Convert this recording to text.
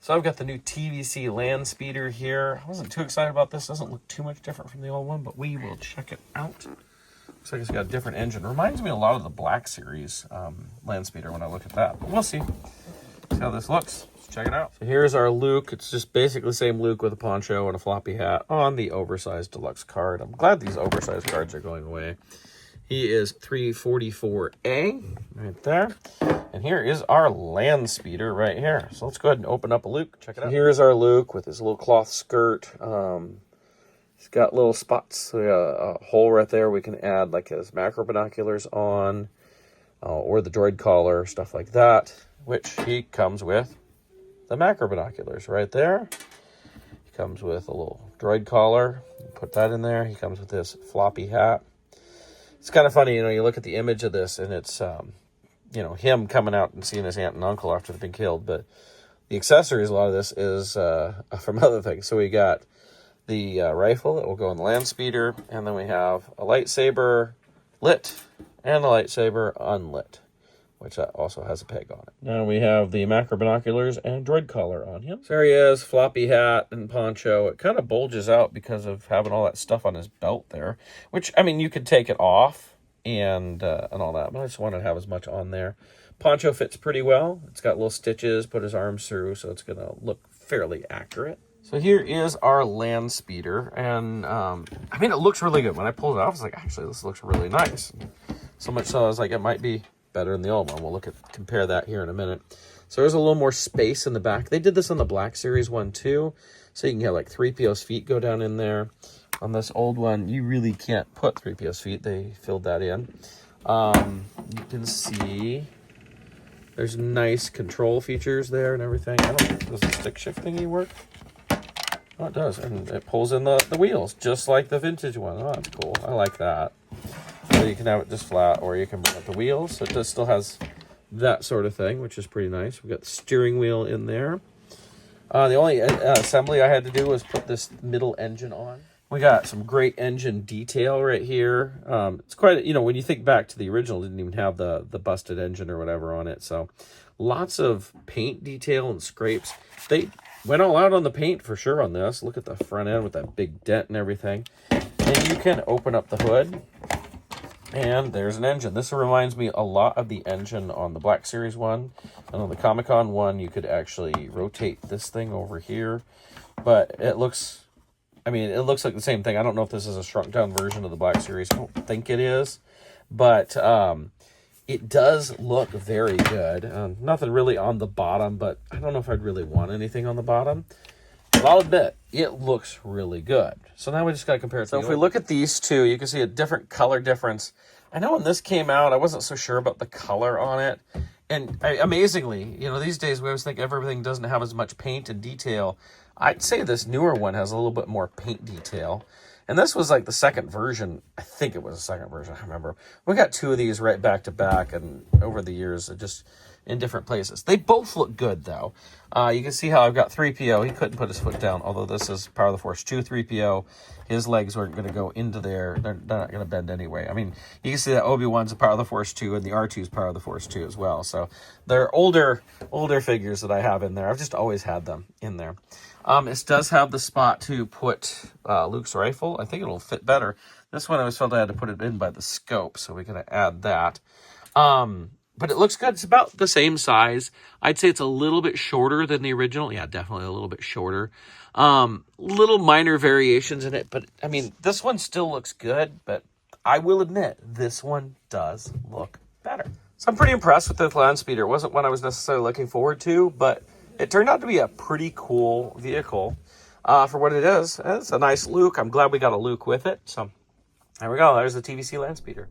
So I've got the new TVC Landspeeder here. I wasn't too excited about this. Doesn't look too much different from the old one, but we will check it out. Looks like it's got a different engine. Reminds me a lot of the Black Series Landspeeder when I look at that. But we'll see. See how this looks. Let's check it out. So here's our Luke. It's just basically the same Luke with a poncho and a floppy hat on the oversized deluxe card. I'm glad these oversized cards are going away. He is 344A right there. And here is our Landspeeder right here. So let's go ahead and open up a Luke. Check it out. Here's our Luke with his little cloth skirt. He's got little spots. So we got a hole right there. We can add like his macro binoculars on, or the droid collar, stuff like that, which he comes with the macro binoculars right there. He comes with a little droid collar. Put that in there. He comes with this floppy hat. It's kind of funny, you look at the image of this and it's, him coming out and seeing his aunt and uncle after they've been killed. But the accessories, a lot of this is from other things. So we got the rifle that will go in the Landspeeder, and then we have a lightsaber lit and a lightsaber unlit, which also has a peg on it. Now we have the macro binoculars and droid collar on him. So there he is, floppy hat and poncho. It kind of bulges out because of having all that stuff on his belt there, which, you could take it off and all that, but I just wanted to have as much on there. Poncho fits pretty well. It's got little stitches, put his arms through, so it's going to look fairly accurate. So here is our Landspeeder, and it looks really good. When I pulled it off, I was like, actually, this looks really nice. So much so I was like, it might be better than the old one. We'll compare that here in a minute. So there's a little more space in the back. They did this on the Black Series one too, so you can have like 3PO's feet go down in there. On this old one, you really can't put 3PO's feet. They filled that in. You can see there's nice control features there and everything. I don't know, does the stick shift thingy work? Oh, it does, and it pulls in the wheels just like the vintage one. Oh, that's cool. I like that. So you can have it just flat, or you can bring up the wheels. So it just still has that sort of thing, which is pretty nice. We've got the steering wheel in there. The only assembly I had to do was put this middle engine on. We got some great engine detail right here. It's quite, when you think back to the original, it didn't even have the busted engine or whatever on it. So lots of paint detail and scrapes. They went all out on the paint for sure on this. Look at the front end with that big dent and everything. And you can open up the hood. And there's an engine. This reminds me a lot of the engine on the Black Series one. And on the Comic-Con one, you could actually rotate this thing over here. But it looks like the same thing. I don't know if this is a shrunk-down version of the Black Series. I don't think it is. But it does look very good. Nothing really on the bottom, but I don't know if I'd really want anything on the bottom. But I'll admit, it looks really good. So now we just got to compare it. So if we look at these two, you can see a different color difference. I know when this came out, I wasn't so sure about the color on it. And amazingly, these days we always think everything doesn't have as much paint and detail. I'd say this newer one has a little bit more paint detail. And this was like the second version. I think it was the second version. I remember. We got two of these right back to back, and over the years, just in different places. They both look good, though. You can see how I've got 3PO. He couldn't put his foot down, although this is Power of the Force 2 3PO. His legs weren't going to go into there. They're not going to bend anyway. You can see that Obi-Wan's a Power of the Force 2, and the R2's Power of the Force 2 as well. So they're older figures that I have in there. I've just always had them in there. It does have the spot to put Luke's rifle. I think it'll fit better. This one I always felt I had to put it in by the scope, so we're going to add that. But it looks good. It's about the same size. I'd say it's a little bit shorter than the original. Yeah, definitely a little bit shorter. Little minor variations in it, but this one still looks good, but I will admit this one does look better. So I'm pretty impressed with the Landspeeder. It wasn't one I was necessarily looking forward to, but it turned out to be a pretty cool vehicle for what it is. It's a nice Luke. I'm glad we got a Luke with it. So there we go. There's the TVC Landspeeder.